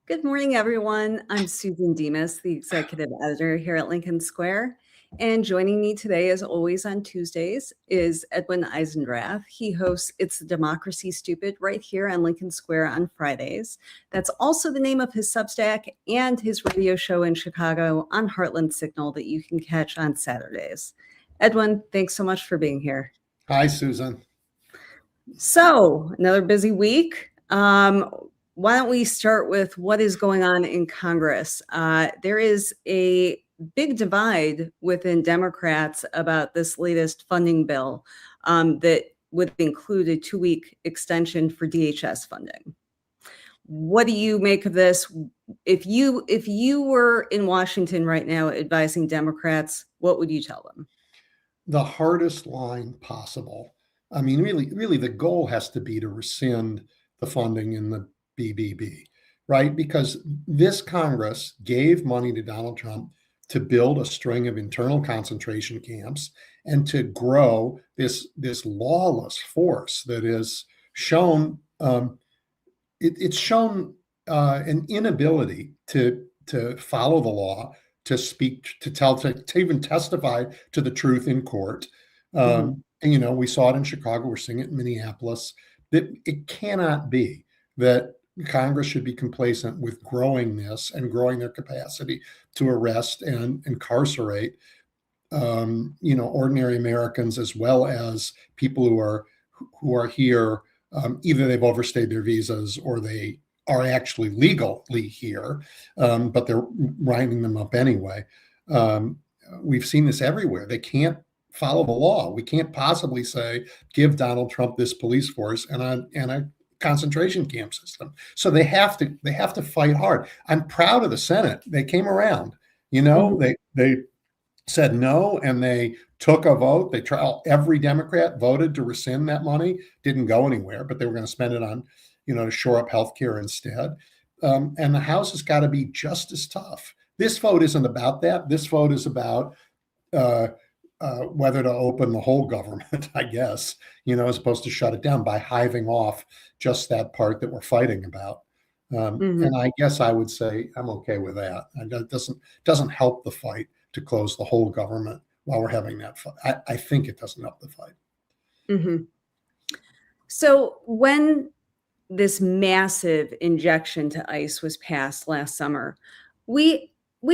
Good morning, everyone. I'm Susan Demas, the executive editor here at Lincoln Square. And joining me today, as always on Tuesdays, is Edwin Eisendrath. He hosts It's Democracy Stupid right here on Lincoln Square on Fridays. That's also the name of his Substack and his radio show in Chicago on Heartland Signal that you can catch on Saturdays. Edwin, thanks so much for being here. Hi, Susan. So, another busy week. Why don't we start with what is going on in Congress? There is a big divide within Democrats about this latest funding bill that would include a 2-week extension for DHS funding. What do you make of this? If you were in Washington right now advising Democrats, what would you tell them? The hardest line possible. I mean, really, the goal has to be to rescind the funding in the BBB, right? Because this Congress gave money to Donald Trump to build a string of internal concentration camps and to grow this lawless force that is shown. It's shown an inability to follow the law, to speak, to even testify to the truth in court. And we saw it in Chicago. We're seeing it in Minneapolis. That it cannot be that Congress should be complacent with growing this and growing their capacity to arrest and incarcerate, ordinary Americans as well as people who are here. Either they've overstayed their visas or they are actually legally here, but they're winding them up anyway. We've seen this everywhere. They can't follow the law. We can't possibly say, give Donald Trump this police force and a concentration camp system. So they have to fight hard. I'm proud of the Senate. They came around, they said no, and they took a vote. Every Democrat voted to rescind that money. Didn't go anywhere, but they were going to spend it on, to shore up healthcare instead. And the House has got to be just as tough. This vote isn't about that. This vote is about whether to open the whole government, I guess, as opposed to shut it down by hiving off just that part that we're fighting about. And I guess I would say I'm okay with that. It doesn't help the fight to close the whole government while we're having that fight. I think it doesn't help the fight. So when this massive injection to ICE was passed last summer, we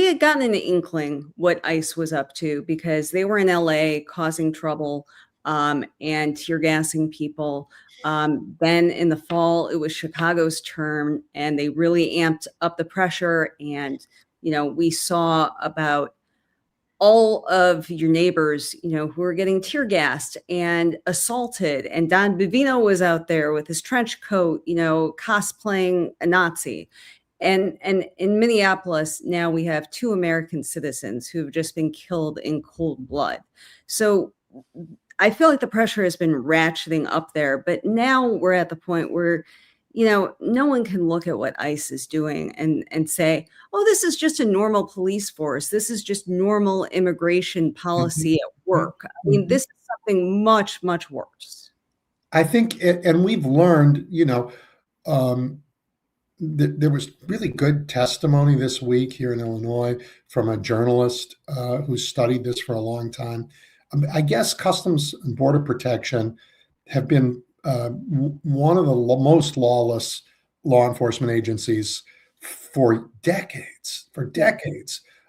had gotten an inkling what ICE was up to because they were in LA causing trouble and tear gassing people. Then in the fall, it was Chicago's turn and they really amped up the pressure. And, we saw about all of your neighbors, who were getting tear gassed and assaulted. And Don Bivino was out there with his trench coat, cosplaying a Nazi. And in Minneapolis, now we have 2 American citizens who have just been killed in cold blood. So I feel like the pressure has been ratcheting up there. But now we're at the point where, no one can look at what ICE is doing and say, oh, this is just a normal police force. This is just normal immigration policy at work. I mean, this is something much, much worse. I think, and we've learned, there was really good testimony this week here in Illinois from a journalist who studied this for a long time. I guess Customs and Border Protection have been one of the most lawless law enforcement agencies for decades.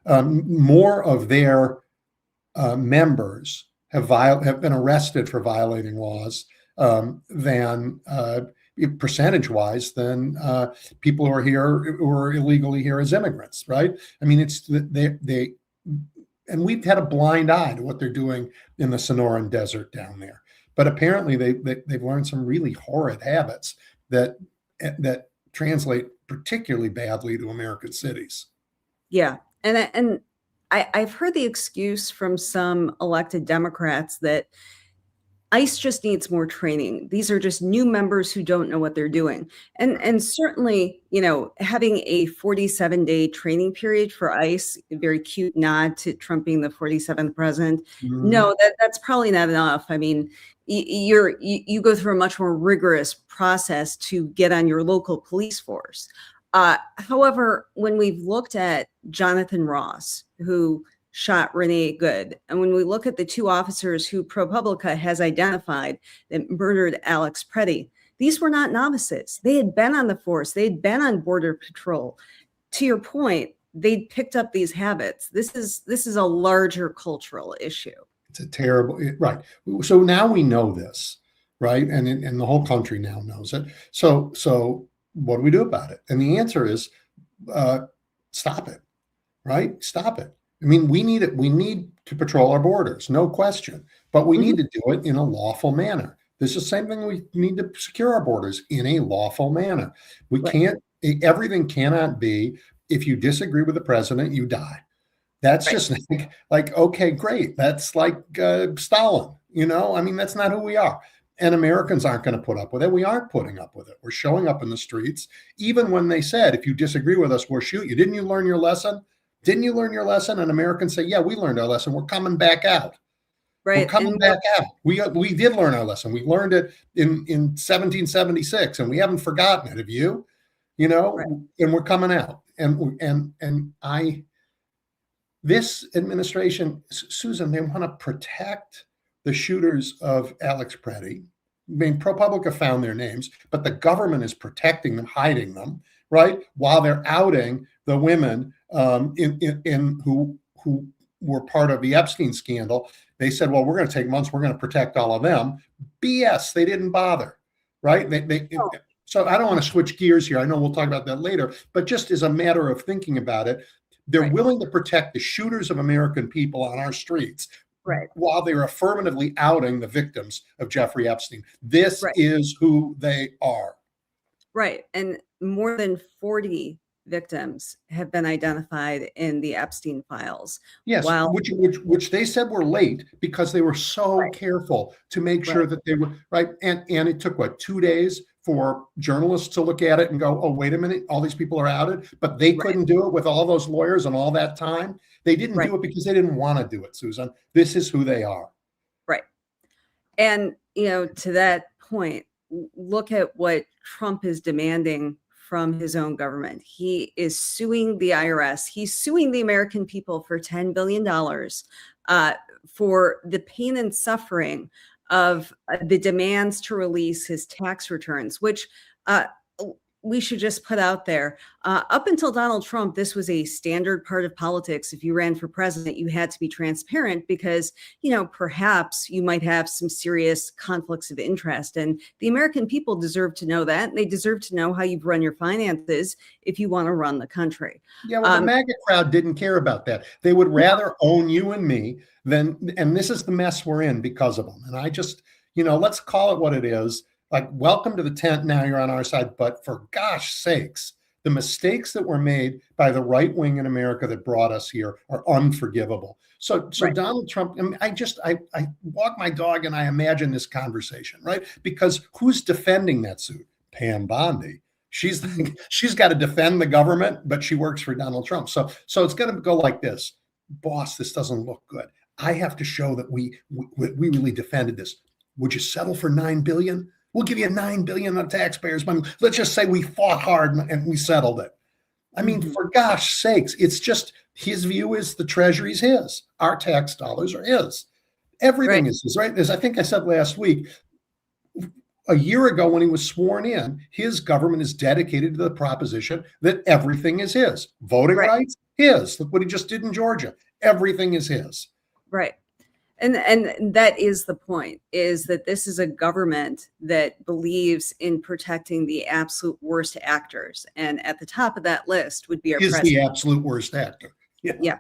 More of their members have been arrested for violating laws than percentage-wise than people who are here who are illegally here as immigrants, right? I mean, it's they and we've had a blind eye to what they're doing in the Sonoran Desert down there. But apparently they've learned some really horrid habits that translate particularly badly to American cities. Yeah, and I've heard the excuse from some elected Democrats that ICE just needs more training. These are just new members who don't know what they're doing. And certainly, having a 47-day training period for ICE, a very cute nod to Trump being the 47th president. No, that's probably not enough. I mean, you go through a much more rigorous process to get on your local police force. However, when we've looked at Jonathan Ross, who shot Renee Good, and when we look at the two officers who ProPublica has identified that murdered Alex Preddy, these were not novices. They had been on the force. They had been on Border Patrol. To your point, they picked up these habits. This is a larger cultural issue. It's a terrible, right. So now we know this, right? And the whole country now knows it. So what do we do about it? And the answer is stop it, right? Stop it. I mean, we need it. We need to patrol our borders, no question, but we need to do it in a lawful manner. This is the same thing. We need to secure our borders in a lawful manner. We can't, everything cannot be, if you disagree with the president, you die. That's just like, okay, great. That's like Stalin, I mean, that's not who we are. And Americans aren't going to put up with it. We aren't putting up with it. We're showing up in the streets, even when they said, if you disagree with us, we'll shoot you. Didn't you learn your lesson? Didn't you learn your lesson? And Americans say, yeah, we learned our lesson. We're coming back out. Right. We're coming back out. We did learn our lesson. We learned it in 1776, and we haven't forgotten it. Have you? And we're coming out. This administration, Susan, they want to protect the shooters of Alex Preddy. I mean, ProPublica found their names, but the government is protecting them, hiding them, right? While they're outing the women who were part of the Epstein scandal. They said, well, we're going to take months. We're going to protect all of them. BS. They didn't bother, right? So I don't want to switch gears here. I know we'll talk about that later, but just as a matter of thinking about it, they're willing to protect the shooters of American people on our streets, while they're affirmatively outing the victims of Jeffrey Epstein. This is who they are. Right. And more than 40 victims have been identified in the Epstein files. Yes, which they said were late because they were so careful to make sure that they were right. And it took 2 days for journalists to look at it and go, oh, wait a minute, all these people are outed, but they couldn't do it with all those lawyers and all that time. They didn't do it because they didn't want to do it, Susan. This is who they are. Right. And, to that point, look at what Trump is demanding from his own government. He is suing the IRS. He's suing the American people for $10 billion for the pain and suffering of the demands to release his tax returns, which we should just put out there. Up until Donald Trump, this was a standard part of politics. If you ran for president, you had to be transparent because, perhaps you might have some serious conflicts of interest. And the American people deserve to know that. And they deserve to know how you've run your finances if you want to run the country. Yeah, well, the MAGA crowd didn't care about that. They would rather own you and me and this is the mess we're in because of them. And I just, let's call it what it is. Like, welcome to the tent. Now you're on our side. But for gosh sakes, the mistakes that were made by the right wing in America that brought us here are unforgivable. So Donald Trump, I walk my dog and I imagine this conversation, right? Because who's defending that suit? Pam Bondi. She's got to defend the government, but she works for Donald Trump. So it's going to go like this. Boss, this doesn't look good. I have to show that we really defended this. Would you settle for $9 billion? We'll give you $9 billion on taxpayers' money. Let's just say we fought hard and we settled it. I mean, for gosh sakes, it's just his view is the treasury's his. Our tax dollars are his. Everything is his, right? As I think I said last week, a year ago when he was sworn in, his government is dedicated to the proposition that everything is his. Voting rights, his. Look what he just did in Georgia. Everything is his. Right. And that is the point, is that this is a government that believes in protecting the absolute worst actors. And at the top of that list would be our president. The absolute worst actor. Yeah.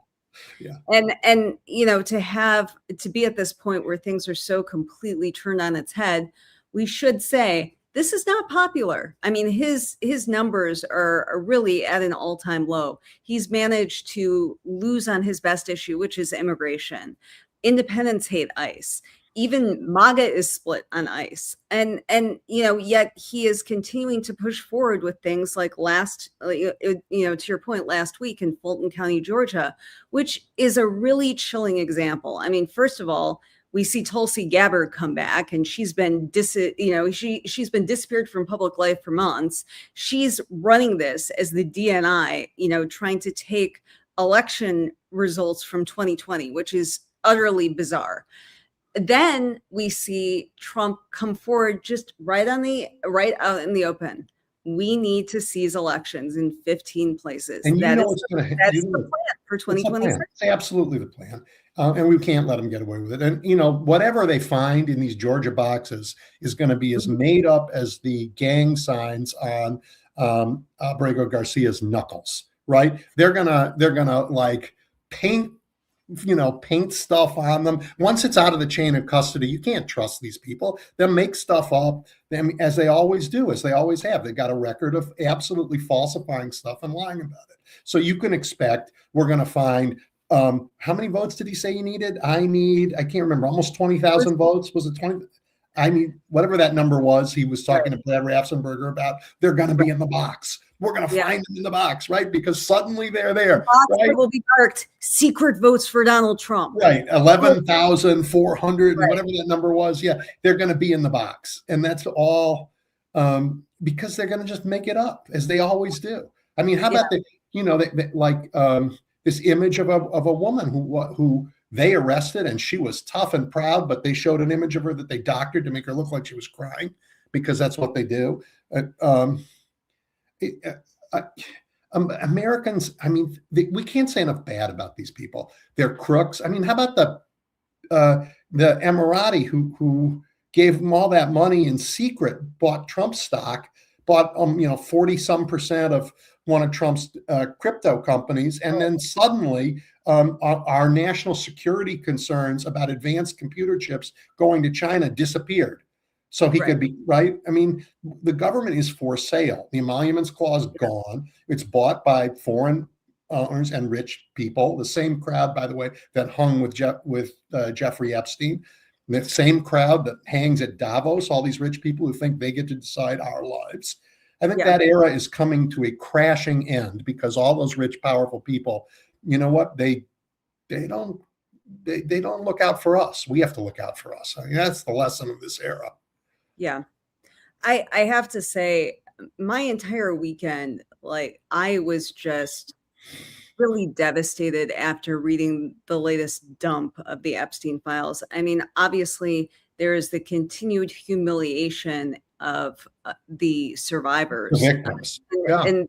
And to be at this point where things are so completely turned on its head, we should say this is not popular. I mean, his numbers are really at an all-time low. He's managed to lose on his best issue, which is immigration. Independents hate ICE. Even MAGA is split on ICE. And yet he is continuing to push forward with things like to your point, last week in Fulton County, Georgia, which is a really chilling example. I mean, first of all, We see Tulsi Gabbard come back, and she's been she's been disappeared from public life for months. She's running this as the DNI, trying to take election results from 2020, which is utterly bizarre. Then we see Trump come forward just right out in the open. We need to seize elections in 15 places. And that's the plan for 2026. It's absolutely the plan. And we can't let them get away with it. And, whatever they find in these Georgia boxes is going to be as made up as the gang signs on Abrego Garcia's knuckles, right? They're gonna like paint stuff on them. Once it's out of the chain of custody, you can't trust these people. They'll make stuff up, as they always do, as they always have. They've got a record of absolutely falsifying stuff and lying about it. So you can expect we're going to find, how many votes did he say he needed? I can't remember, almost 20,000 votes. Was it 20? I mean, whatever that number was, he was talking to Brad Raffensperger about, they're going to be in the box. We're going to find them in the box, right? Because suddenly they're there. The box right? Will be marked secret votes for Donald Trump. Right. 11,400, right. Whatever that number was. Yeah. They're going to be in the box. And that's all because they're going to just make it up, as they always do. I mean, how about this image of a woman who they arrested, and she was tough and proud, but they showed an image of her that they doctored to make her look like she was crying, because that's what they do. Americans, I mean, we can't say enough bad about these people. They're crooks. I mean, how about the Emirati who gave them all that money in secret, bought Trump stock, bought 40% of one of Trump's crypto companies, and then suddenly our national security concerns about advanced computer chips going to China disappeared. So he could be, right? I mean, the government is for sale. The emoluments clause gone. It's bought by foreign owners and rich people. The same crowd, by the way, that hung with Jeffrey Epstein. The same crowd that hangs at Davos, all these rich people who think they get to decide our lives. I think that era is coming to a crashing end, because all those rich, powerful people, you know what? They don't look out for us. We have to look out for us. I mean, that's the lesson of this era. Yeah. I have to say, my entire weekend, I was just really devastated after reading the latest dump of the Epstein files. I mean, obviously, there is the continued humiliation of the survivors. The victims. And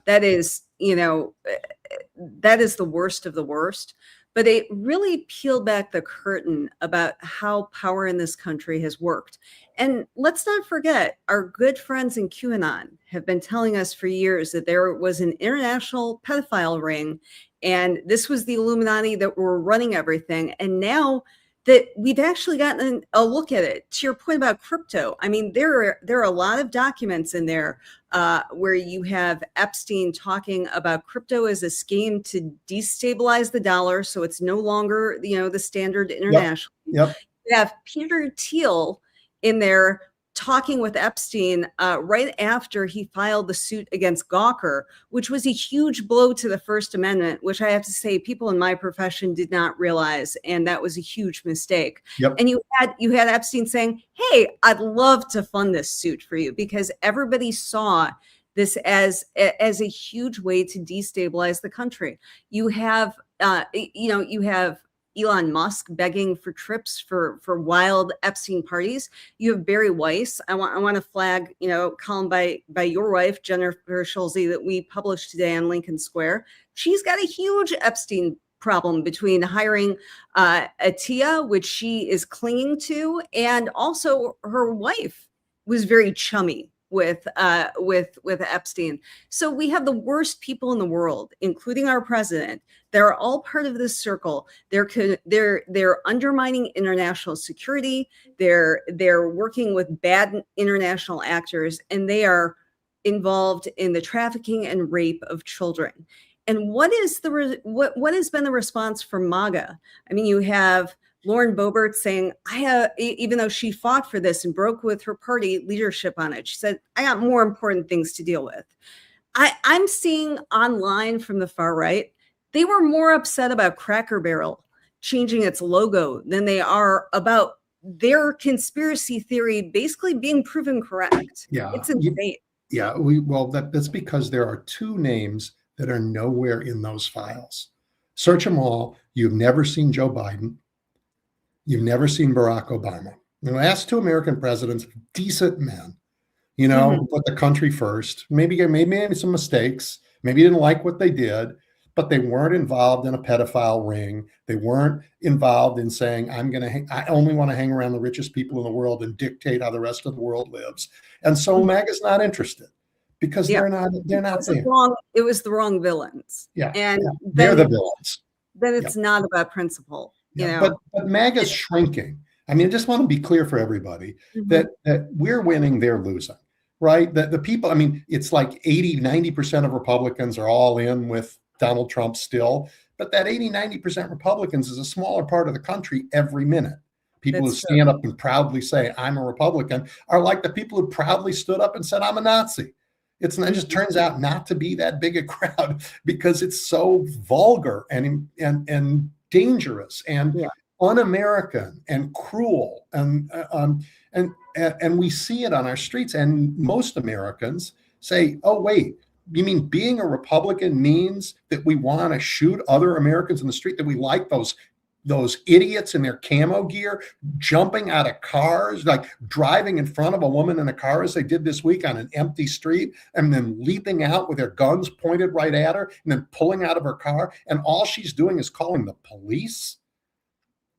that is, that is the worst of the worst. But it really peeled back the curtain about how power in this country has worked. And let's not forget, our good friends in QAnon have been telling us for years that there was an international pedophile ring, and this was the Illuminati that were running everything. And now that we've actually gotten a look at it, to your point about crypto, I mean, there are a lot of documents in there where you have Epstein talking about crypto as a scheme to destabilize the dollar, so it's no longer the standard international. Yep. You have Peter Thiel in there talking with Epstein right after he filed the suit against Gawker, which was a huge blow to the First Amendment, which I have to say people in my profession did not realize, and that was a huge mistake. Yep. And you had Epstein saying, "Hey, I'd love to fund this suit for you," because everybody saw this as a huge way to destabilize the country. You have Elon Musk begging for trips for wild Epstein parties. You have Barry Weiss. I want to flag, column by your wife, Jennifer Schulze, that we published today on Lincoln Square. She's got a huge Epstein problem between hiring Atia, which she is clinging to, and also her wife was very chummy with Epstein. So we have the worst people in the world, including our president. They're all part of this circle. They're undermining international security. They're working with bad international actors, and they are involved in the trafficking and rape of children. And what has been the response from MAGA? I mean, you have Lauren Boebert saying, even though she fought for this and broke with her party leadership on it, she said, I got more important things to deal with. I'm seeing online from the far right, they were more upset about Cracker Barrel changing its logo than they are about their conspiracy theory basically being proven correct. Yeah. It's insane. Yeah. That's because there are two names that are nowhere in those files. Search them all. You've never seen Joe Biden. You've never seen Barack Obama. Ask two American presidents, decent men, who put the country first. Maybe made some mistakes. Maybe didn't like what they did, but they weren't involved in a pedophile ring. They weren't involved in saying, I only want to hang around the richest people in the world and dictate how the rest of the world lives. And so MAGA's not interested because they're not there. It was the wrong villains. Yeah. And they're the villains. Then it's not about principle. But MAGA's shrinking. I mean, I just want to be clear for everybody that we're winning, they're losing. Right? The people, I mean, it's like 80-90% of Republicans are all in with Donald Trump still, but that 80-90% Republicans is a smaller part of the country every minute. People who stand up and proudly say, I'm a Republican, are like the people who proudly stood up and said, I'm a Nazi. It just turns out not to be that big a crowd because it's so vulgar and dangerous and un-American and cruel and we see it on our streets. And most Americans say, oh, wait, you mean being a Republican means that we want to shoot other Americans in the street, that we like those idiots in their camo gear jumping out of cars, like driving in front of a woman in a car as they did this week on an empty street, and then leaping out with their guns pointed right at her and then pulling out of her car. And all she's doing is calling the police.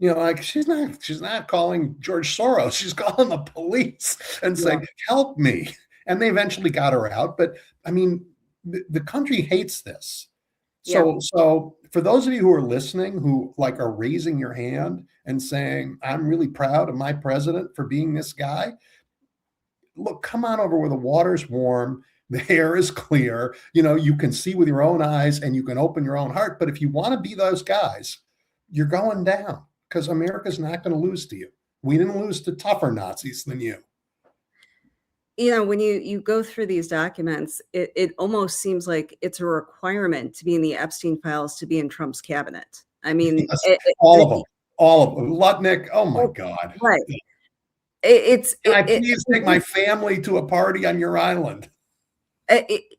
Like she's not calling George Soros. She's calling the police and saying, help me. And they eventually got her out. But I mean, the country hates this. So for those of you who are listening, who are raising your hand and saying, I'm really proud of my president for being this guy. Look, come on over where the water's warm. The air is clear. You can see with your own eyes and you can open your own heart. But if you want to be those guys, you're going down. Because America's not going to lose to you. We didn't lose to tougher Nazis than you. When you go through these documents, it almost seems like it's a requirement to be in the Epstein files to be in Trump's cabinet. I mean, yes, all of them. Lutnick, oh my God. Right. Can I please take my family to a party on your island?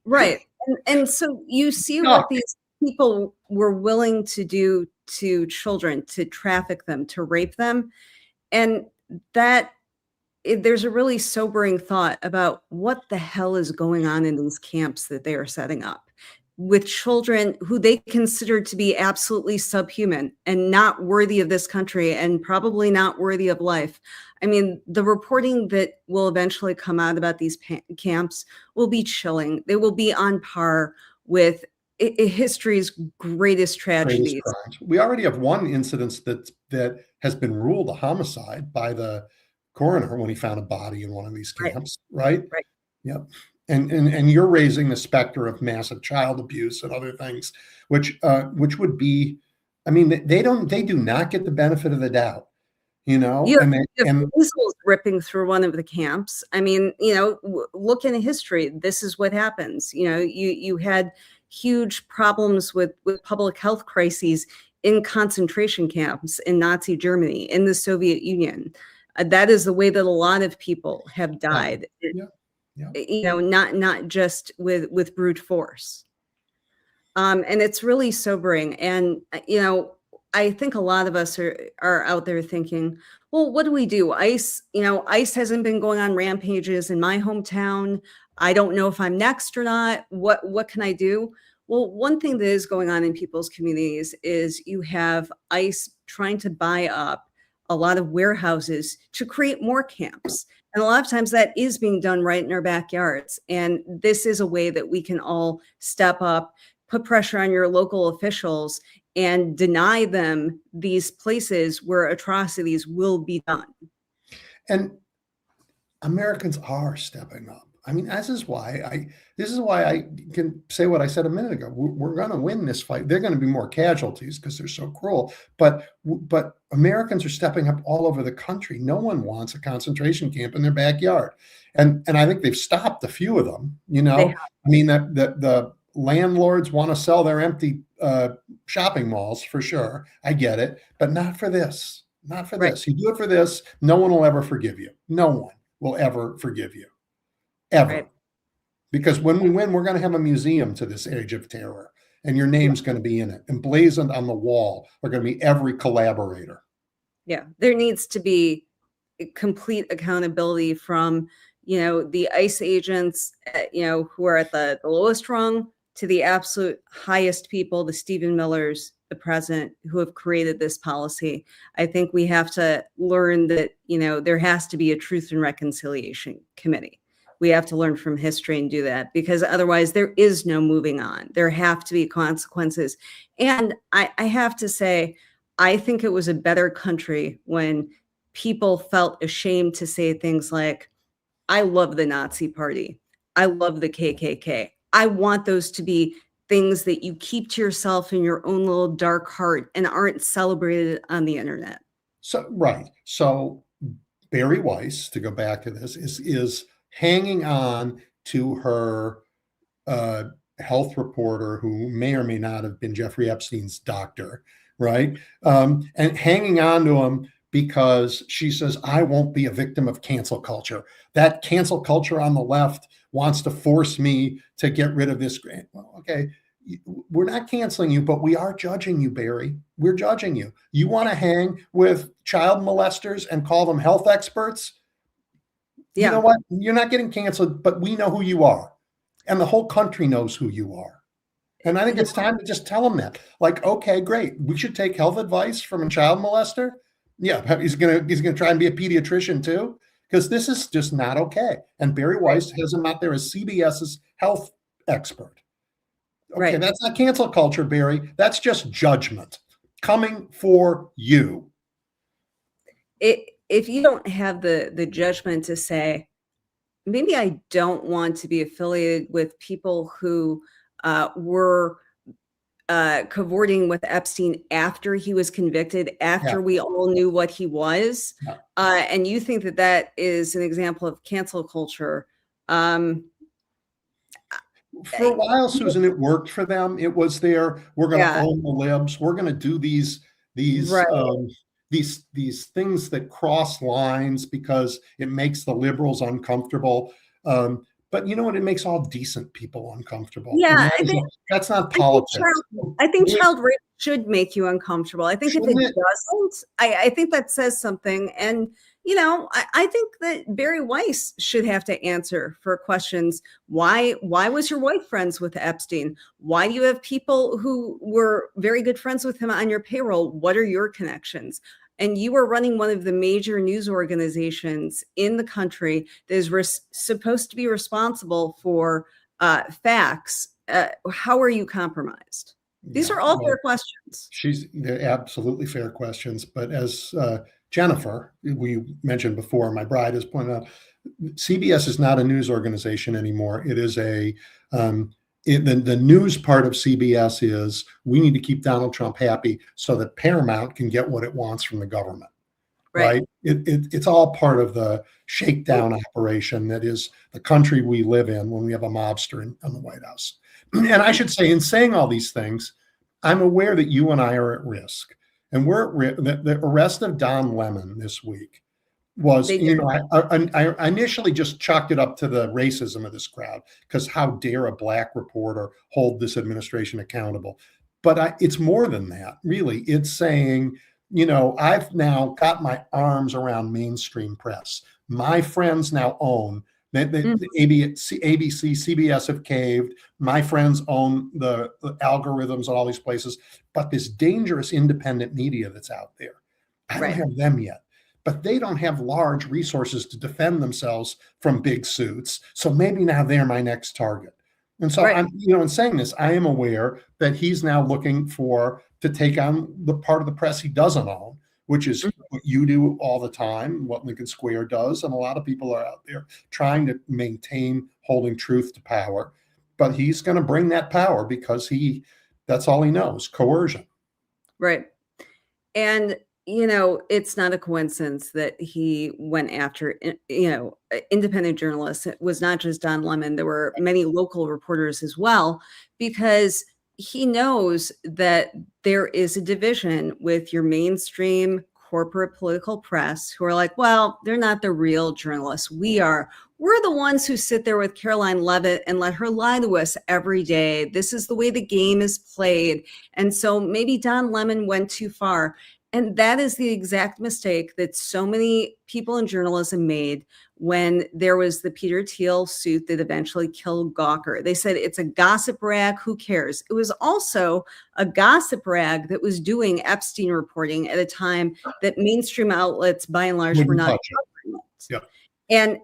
Right. And so you see what these people were willing to do to children, to traffic them, to rape them. And there's a really sobering thought about what the hell is going on in these camps that they are setting up with children who they consider to be absolutely subhuman and not worthy of this country and probably not worthy of life. I mean, the reporting that will eventually come out about these camps will be chilling. They will be on par with history's greatest tragedies. We already have one incident that has been ruled a homicide by the coroner when he found a body in one of these camps, right? Right. Yep. And you're raising the specter of massive child abuse and other things, which would be, I mean, they do not get the benefit of the doubt, and weasels ripping through one of the camps. I mean, look in history. This is what happens. You had huge problems with public health crises in concentration camps in Nazi Germany, in the Soviet Union. That is the way that a lot of people have died. Not just with brute force. And it's really sobering. And, I think a lot of us are out there thinking, well, what do we do? ICE hasn't been going on rampages in my hometown. I don't know if I'm next or not. What can I do? Well, one thing that is going on in people's communities is you have ICE trying to buy up a lot of warehouses to create more camps. And a lot of times that is being done right in our backyards. And this is a way that we can all step up, put pressure on your local officials, and deny them these places where atrocities will be done. And Americans are stepping up. I mean, this is why I can say what I said a minute ago. We're going to win this fight. There are going to be more casualties because they're so cruel. But Americans are stepping up all over the country. No one wants a concentration camp in their backyard, and I think they've stopped a few of them. I mean, the landlords want to sell their empty shopping malls for sure. I get it, but not for this. Not for Right. this. You do it for this, no one will ever forgive you. No one will ever forgive you, ever. Right. Because when we win, we're going to have a museum to this age of terror, and your Yeah. name's going to be in it. Emblazoned on the wall are going to be every collaborator. Yeah. There needs to be complete accountability from, the ICE agents, who are at the lowest rung to the absolute highest people, the Stephen Millers, the president, who have created this policy. I think we have to learn that, there has to be a truth and reconciliation committee. We have to learn from history and do that, because otherwise there is no moving on. There have to be consequences. And I have to say, I think it was a better country when people felt ashamed to say things like, I love the Nazi party. I love the KKK. I want those to be things that you keep to yourself in your own little dark heart and aren't celebrated on the internet. So, right. So Barry Weiss, to go back to this, is hanging on to her health reporter, who may or may not have been Jeffrey Epstein's doctor, right? And hanging on to him because she says, I won't be a victim of cancel culture. That cancel culture on the left wants to force me to get rid of this. Well, okay, we're not canceling you, but we are judging you, Barry. We're judging you. You want to hang with child molesters and call them health experts? Yeah. You know what? You're not getting canceled, but we know who you are. And the whole country knows who you are. And I think it's time to just tell them that. Like, okay, great. We should take health advice from a child molester. Yeah, he's gonna try and be a pediatrician too, because this is just not okay. And Barry Weiss has him out there as CBS's health expert. Okay, Right. That's not cancel culture, Barry. That's just judgment coming for you. If you don't have the judgment to say, maybe I don't want to be affiliated with people who were cavorting with Epstein after he was convicted, after we all knew what he was, and you think that is an example of cancel culture. For a while, Susan, it worked for them. It was there. We're going to own the libs. We're going to do these things that cross lines because it makes the liberals uncomfortable. But you know what? It makes all decent people uncomfortable. Yeah, that's not politics. I think child rape should make you uncomfortable. I think if it doesn't, I think that says something. And, I think that Barry Weiss should have to answer for questions. Why was your wife friends with Epstein? Why do you have people who were very good friends with him on your payroll? What are your connections? And you are running one of the major news organizations in the country that is supposed to be responsible for facts. How are you compromised? These are all fair questions. They're absolutely fair questions. But as Jennifer, we mentioned before, my bride has pointed out, CBS is not a news organization anymore. It is the news part of CBS is we need to keep Donald Trump happy so that Paramount can get what it wants from the government, right? It's all part of the shakedown operation that is the country we live in when we have a mobster in the White House. And I should say, in saying all these things, I'm aware that you and I are at risk. And the arrest of Don Lemon this week was, I initially just chalked it up to the racism of this crowd, because how dare a black reporter hold this administration accountable? But it's more than that, really. It's saying, I've now got my arms around mainstream press. My friends now own the ABC, CBS have caved. My friends own the algorithms and all these places. But this dangerous independent media that's out there, I don't have them yet. But they don't have large resources to defend themselves from big suits. So maybe now they're my next target. And so I'm, in saying this, I am aware that he's now looking to take on the part of the press he doesn't own, which is what you do all the time, what Lincoln Square does. And a lot of people are out there trying to maintain holding truth to power. But he's going to bring that power because that's all he knows, coercion. Right. And, it's not a coincidence that he went after, independent journalists. It was not just Don Lemon. There were many local reporters as well, because he knows that there is a division with your mainstream corporate political press who are like, well, they're not the real journalists. We're the ones who sit there with Caroline Levitt and let her lie to us every day. This is the way the game is played. And so maybe Don Lemon went too far. And that is the exact mistake that so many people in journalism made when there was the Peter Thiel suit that eventually killed Gawker. They said it's a gossip rag, who cares? It was also a gossip rag that was doing Epstein reporting at a time that mainstream outlets, by and large, were not covering it. Yep. And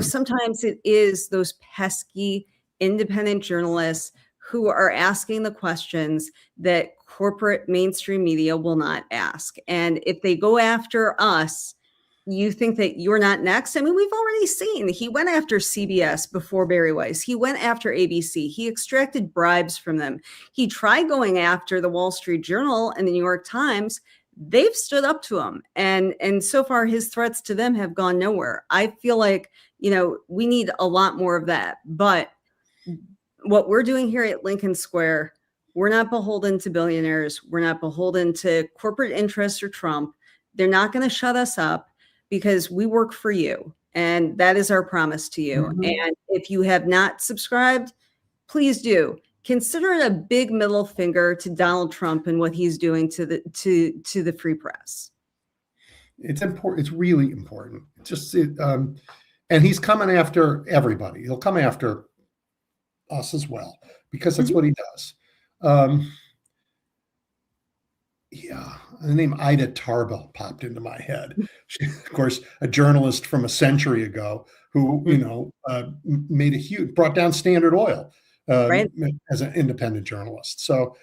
sometimes it is those pesky independent journalists who are asking the questions that corporate mainstream media will not ask. And if they go after us, you think that you're not next? I mean, we've already seen he went after CBS before Barry Weiss. He went after ABC. He extracted bribes from them. He tried going after the Wall Street Journal and the New York Times. They've stood up to him. And so far, his threats to them have gone nowhere. I feel like, we need a lot more of that. But what we're doing here at Lincoln Square, we're not beholden to billionaires. We're not beholden to corporate interests or Trump. They're not going to shut us up because we work for you. And that is our promise to you. Mm-hmm. And if you have not subscribed, please do. Consider it a big middle finger to Donald Trump and what he's doing to the free press. It's important. It's really important. And he's coming after everybody. He'll come after us as well, because that's what he does. The name Ida Tarbell popped into my head. She, of course, a journalist from a century ago who, brought down Standard Oil as an independent journalist. So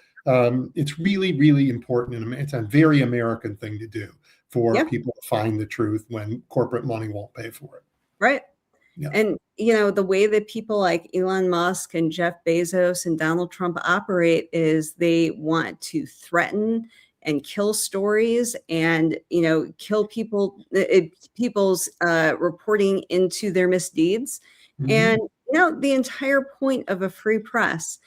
it's really, really important. And it's a very American thing to do for people to find the truth when corporate money won't pay for it. Right. Yeah. And, the way that people like Elon Musk and Jeff Bezos and Donald Trump operate is they want to threaten and kill stories and, kill people's reporting into their misdeeds. Mm-hmm. And, the entire point of a free press,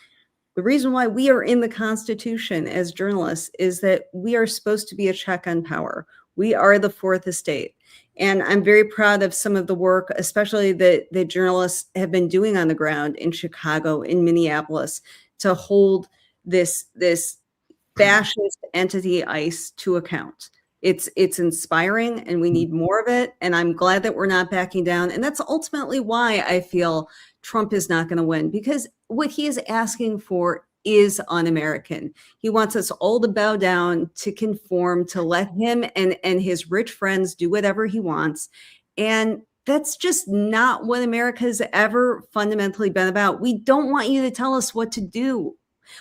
the reason why we are in the Constitution as journalists is that we are supposed to be a check on power. We are the fourth estate. And I'm very proud of some of the work, especially that the journalists have been doing on the ground in Chicago, in Minneapolis, to hold this fascist entity ICE to account. It's inspiring, and we need more of it. And I'm glad that we're not backing down. And that's ultimately why I feel Trump is not going to win, because what he is asking for is un-American. He wants us all to bow down, to conform, to let him and his rich friends do whatever he wants. And that's just not what America has ever fundamentally been about. We don't want you to tell us what to do.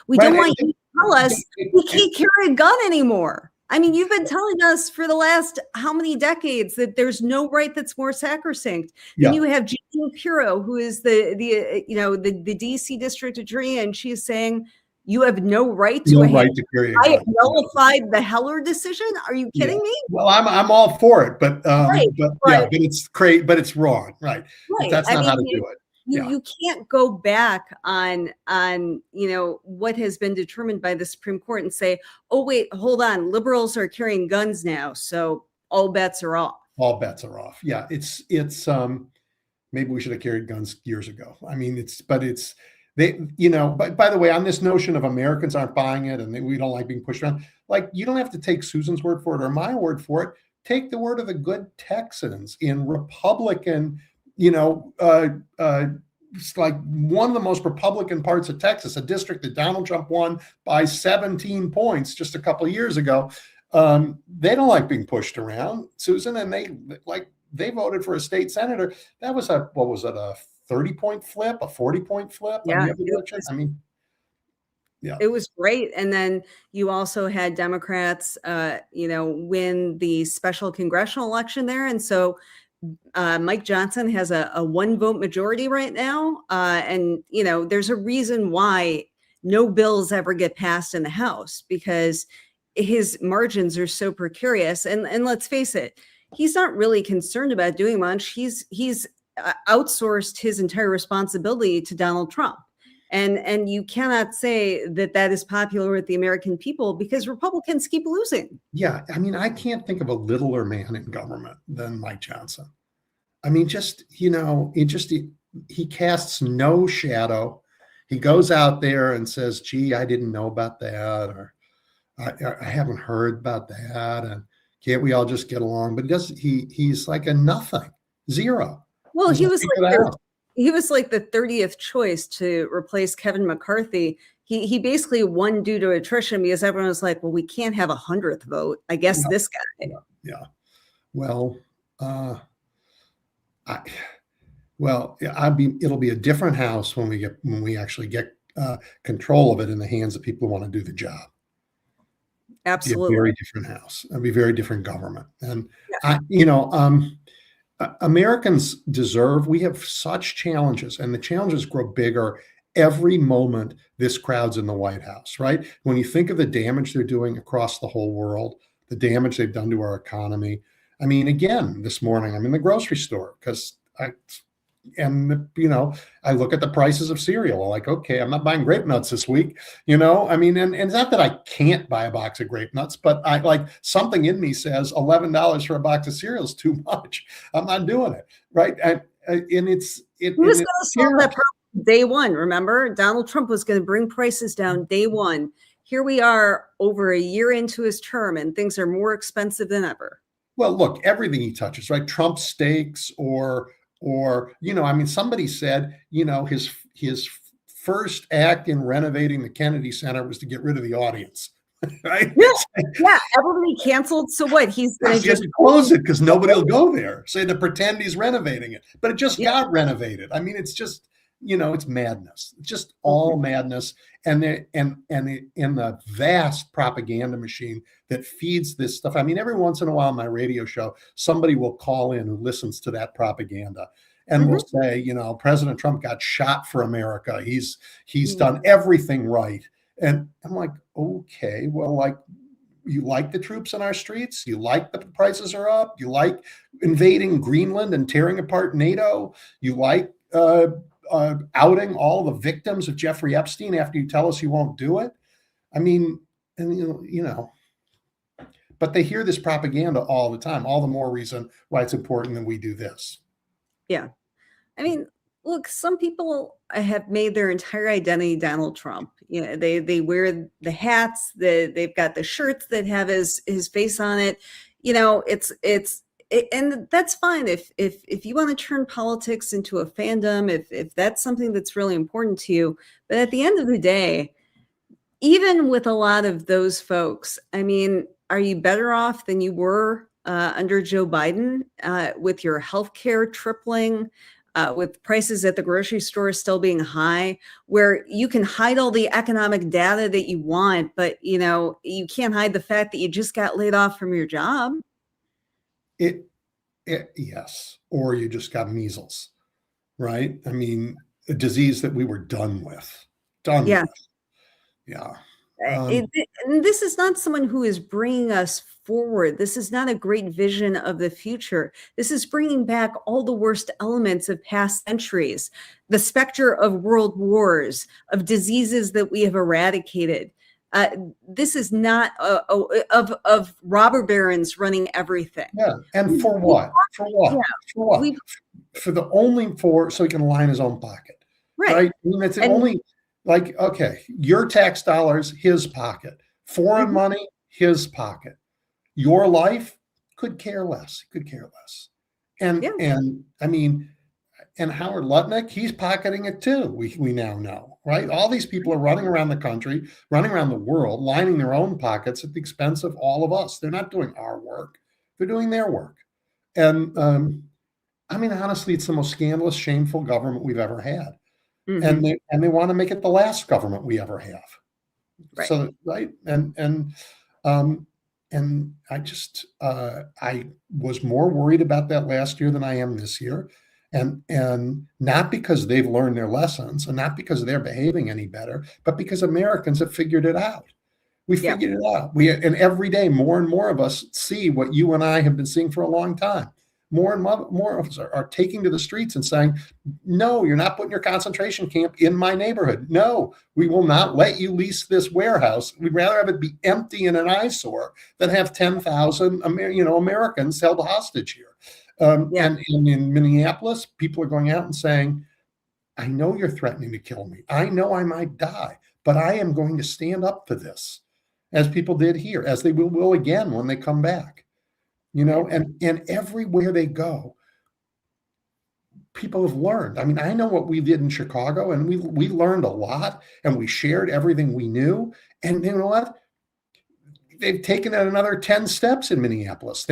We don't want you to tell us we can't carry a gun anymore. I mean, you've been telling us for the last how many decades that there's no right that's more sacrosanct. Yeah. Then you have Jean Pirro, who is the DC district attorney, and she's saying you have no right to carry a gun. I have nullified the Heller decision. Are you kidding me? Well, I'm all for it, but it's great, but it's wrong, right? That's not how to do it. You can't go back on what has been determined by the Supreme Court and say, oh, wait, hold on. Liberals are carrying guns now, so all bets are off. All bets are off. Yeah, it's maybe we should have carried guns years ago. I mean, by the way, on this notion of Americans aren't buying it and we don't like being pushed around, like, you don't have to take Susan's word for it or my word for it. Take the word of the good Texans in Republican, it's like one of the most Republican parts of Texas, a district that Donald Trump won by 17 points just a couple of years ago. They don't like being pushed around, Susan, and they voted for a state senator. That was a 30-point flip, a 40-point flip? Yeah. It was great. And then you also had Democrats, win the special congressional election there. And so Mike Johnson has a 1-vote majority right now. And there's a reason why no bills ever get passed in the House, because his margins are so precarious. And let's face it, he's not really concerned about doing much. He's outsourced his entire responsibility to Donald Trump. And you cannot say that that is popular with the American people because Republicans keep losing. Yeah, I mean, I can't think of a littler man in government than Mike Johnson. I mean, just, he casts no shadow. He goes out there and says, gee, I didn't know about that, or I haven't heard about that, and can't we all just get along? But he's like a nothing, zero. Well, He's he was like the 30th choice to replace Kevin McCarthy. He basically won due to attrition because everyone was like, well, we can't have a 100th vote. I guess this guy. Yeah. Well, it'll be a different house when we actually get control of it in the hands of people who want to do the job. Absolutely. Be a very different house. It'll be a very different government. And yeah. Americans we have such challenges, and the challenges grow bigger every moment this crowd's in the White House, right? When you think of the damage they're doing across the whole world, the damage they've done to our economy. I mean, again, this morning I'm in the grocery store because I look at the prices of cereal. I'm like, okay, I'm not buying grape nuts this week. I mean, and it's not that I can't buy a box of grape nuts, but I like something in me says $11 for a box of cereal is too much. I'm not doing it. Right. And it's he was going to solve that problem day one. Remember, Donald Trump was going to bring prices down day one. Here we are over a year into his term and things are more expensive than ever. Well, look, everything he touches, right? Trump steaks or I mean, somebody said, his first act in renovating the Kennedy Center was to get rid of the audience, right? Yeah, everybody canceled. So what? He's going to just close it because nobody will go there. Say to pretend he's renovating it, but it just got renovated. I mean, it's just, it's madness. It's just all madness. And the vast propaganda machine that feeds this stuff. I mean, every once in a while on my radio show, somebody will call in who listens to that propaganda and will say, President Trump got shot for America. He's done everything right. And I'm like, okay, well, like, you like the troops in our streets? You like the prices are up? You like invading Greenland and tearing apart NATO? You like outing all the victims of Jeffrey Epstein after you tell us you won't do it? I mean, and but they hear this propaganda all the time. All the more reason why it's important that we do this. Yeah. I mean, look, some people have made their entire identity Donald Trump. They wear the hats, they've got the shirts that have his face on it. And that's fine if you want to turn politics into a fandom, if that's something that's really important to you. But at the end of the day, even with a lot of those folks, I mean, are you better off than you were under Joe Biden with your healthcare tripling, with prices at the grocery store still being high, where you can hide all the economic data that you want, but you can't hide the fact that you just got laid off from your job? Yes, or you just got measles, right? I mean, a disease that we were done with. Yeah. And this is not someone who is bringing us forward. This is not a great vision of the future. This is bringing back all the worst elements of past centuries, the specter of world wars, of diseases that we have eradicated. This is not of robber barons running everything. Yeah, and for what? For what? Yeah. So he can line his own pocket, right? I mean, it's only like, okay, your tax dollars, his pocket. Foreign money, his pocket. Your life, could care less. And I mean, and Howard Lutnick, he's pocketing it too. We now know, right? All these people are running around the country, running around the world, lining their own pockets at the expense of all of us. They're not doing our work. They're doing their work. And I mean, honestly, it's the most scandalous, shameful government we've ever had. And they want to make it the last government we ever have. Right. So, right. And I just, I was more worried about that last year than I am this year. And not because they've learned their lessons and not because they're behaving any better, but because Americans have figured it out. We figured it out. And every day more and more of us see what you and I have been seeing for a long time. more and more of us are taking to the streets and saying, no, you're not putting your concentration camp in my neighborhood. No, we will not let you lease this warehouse. We'd rather have it be empty in an eyesore than have 10,000 Americans held hostage here. And in Minneapolis, people are going out and saying, I know you're threatening to kill me. I know I might die, but I am going to stand up for this, as people did here, as they will again when they come back. And everywhere they go, people have learned. I mean, I know what we did in Chicago, and we learned a lot, and we shared everything we knew. And you know what? They've taken it another 10 steps in Minneapolis.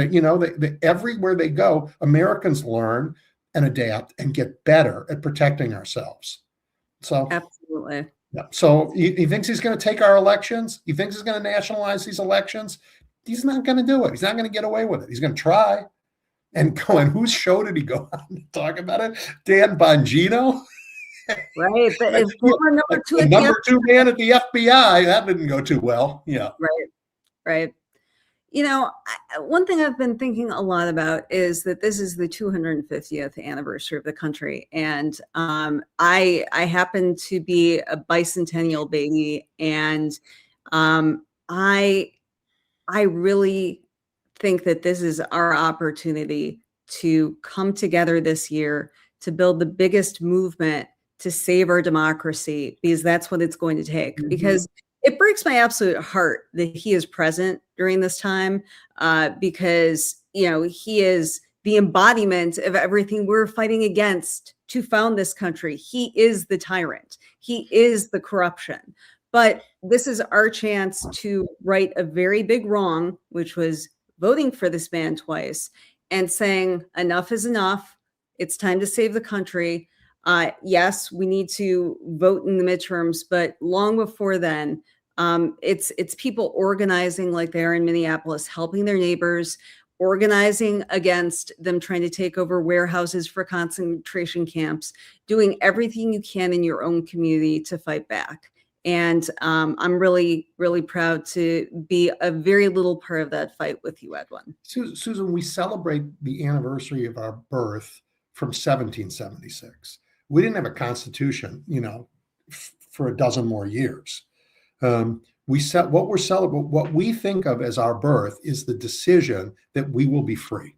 Everywhere they go, Americans learn and adapt and get better at protecting ourselves. So absolutely. Yeah. So he thinks he's going to take our elections. He thinks he's going to nationalize these elections. He's not going to do it. He's not going to get away with it. He's going to try and go. And whose show did he go on to talk about it? Dan Bongino. Right. The former number two man at the FBI. That didn't go too well. Yeah. Right. One thing I've been thinking a lot about is that this is the 250th anniversary of the country. And I happen to be a bicentennial baby. And I really think that this is our opportunity to come together this year to build the biggest movement to save our democracy, because that's what it's going to take. Mm-hmm. Because it breaks my absolute heart that he is present during this time, because, he is the embodiment of everything we're fighting against to found this country. He is the tyrant. He is the corruption. But this is our chance to right a very big wrong, which was voting for this man twice and saying enough is enough. It's time to save the country. Yes, we need to vote in the midterms, but long before then, it's people organizing like they are in Minneapolis, helping their neighbors, organizing against them trying to take over warehouses for concentration camps, doing everything you can in your own community to fight back. And I'm really, really proud to be a very little part of that fight with you, Edwin. Susan, we celebrate the anniversary of our birth from 1776. We didn't have a constitution, for a dozen more years. What we think of as our birth is the decision that we will be free.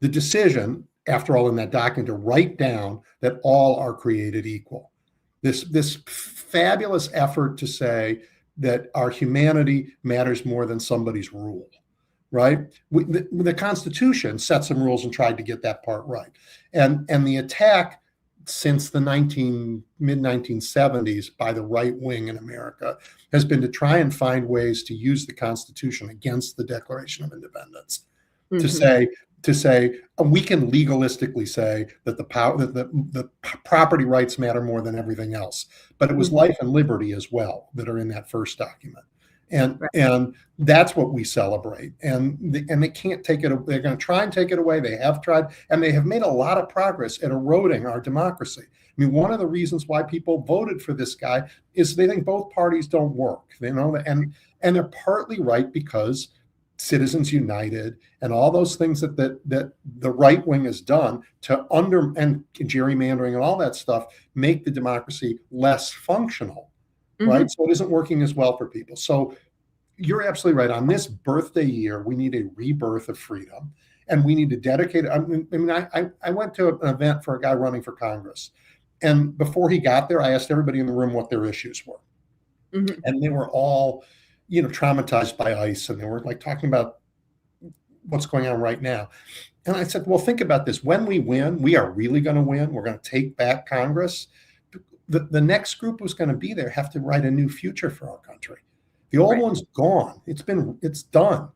The decision, after all, in that document, to write down that all are created equal. This fabulous effort to say that our humanity matters more than somebody's rule, right? The Constitution set some rules and tried to get that part right. And the attack since the mid-1970s by the right wing in America has been to try and find ways to use the Constitution against the Declaration of Independence, mm-hmm. to say we can legalistically say that the property rights matter more than everything else, but it was mm-hmm. life and liberty as well that are in that first document. And that's what we celebrate. And they can't take it. They're going to try and take it away. They have tried, and they have made a lot of progress at eroding our democracy. I mean, one of the reasons why people voted for this guy is they think both parties don't work. And they're partly right, because Citizens United and all those things that the right wing has done to and gerrymandering and all that stuff make the democracy less functional. Mm-hmm. Right. So it isn't working as well for people. So you're absolutely right. On this birthday year, we need a rebirth of freedom, and we need to dedicate it. I went to an event for a guy running for Congress, and before he got there, I asked everybody in the room what their issues were. Mm-hmm. And they were all, traumatized by ICE, and they were like talking about what's going on right now. And I said, well, think about this. When we win, we are really going to win. We're going to take back Congress. The next group who's going to be there have to write a new future for our country. The old one's gone. It's done.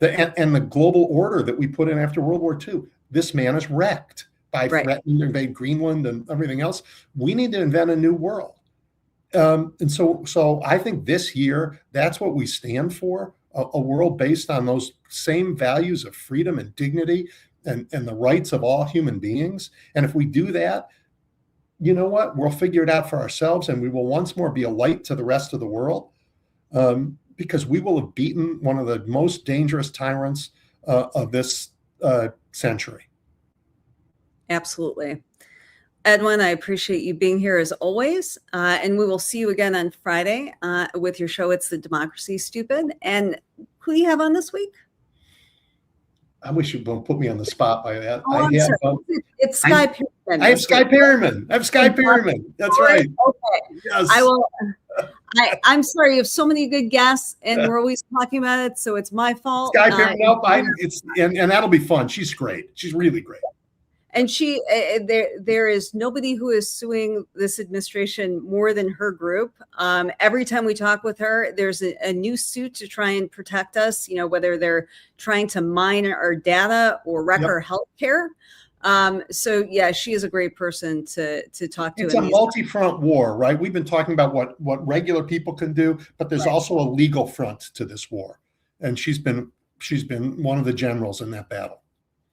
And the global order that we put in after World War II, this man is wrecked by threatening to invade Greenland and everything else. We need to invent a new world. And so I think this year, that's what we stand for, a world based on those same values of freedom and dignity and the rights of all human beings. And if we do that, you know what? We'll figure it out for ourselves, and we will once more be a light to the rest of the world, because we will have beaten one of the most dangerous tyrants of this century. Absolutely. Edwin, I appreciate you being here as always. And we will see you again on Friday with your show, It's the Democracy, Stupid. And who do you have on this week? I wish you wouldn't put me on the spot by that. Oh, it's Sky Perryman. I have Sky Perryman. I have Sky Perryman. That's right. Okay. Yes. I will. I'm sorry. You have so many good guests, and we're always talking about it, so it's my fault. Sky Perryman. No, and that'll be fun. She's great. She's really great. And there is nobody who is suing this administration more than her group. Every time we talk with her, there's a new suit to try and protect us, whether they're trying to mine our data or wreck our health care. So yeah, she is a great person to talk to. It's a multi-front war, right? We've been talking about what regular people can do, but there's also a legal front to this war. And she's been one of the generals in that battle.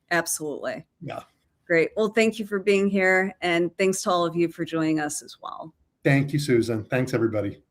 Absolutely. Yeah. Great. Well, thank you for being here. And thanks to all of you for joining us as well. Thank you, Susan. Thanks, everybody.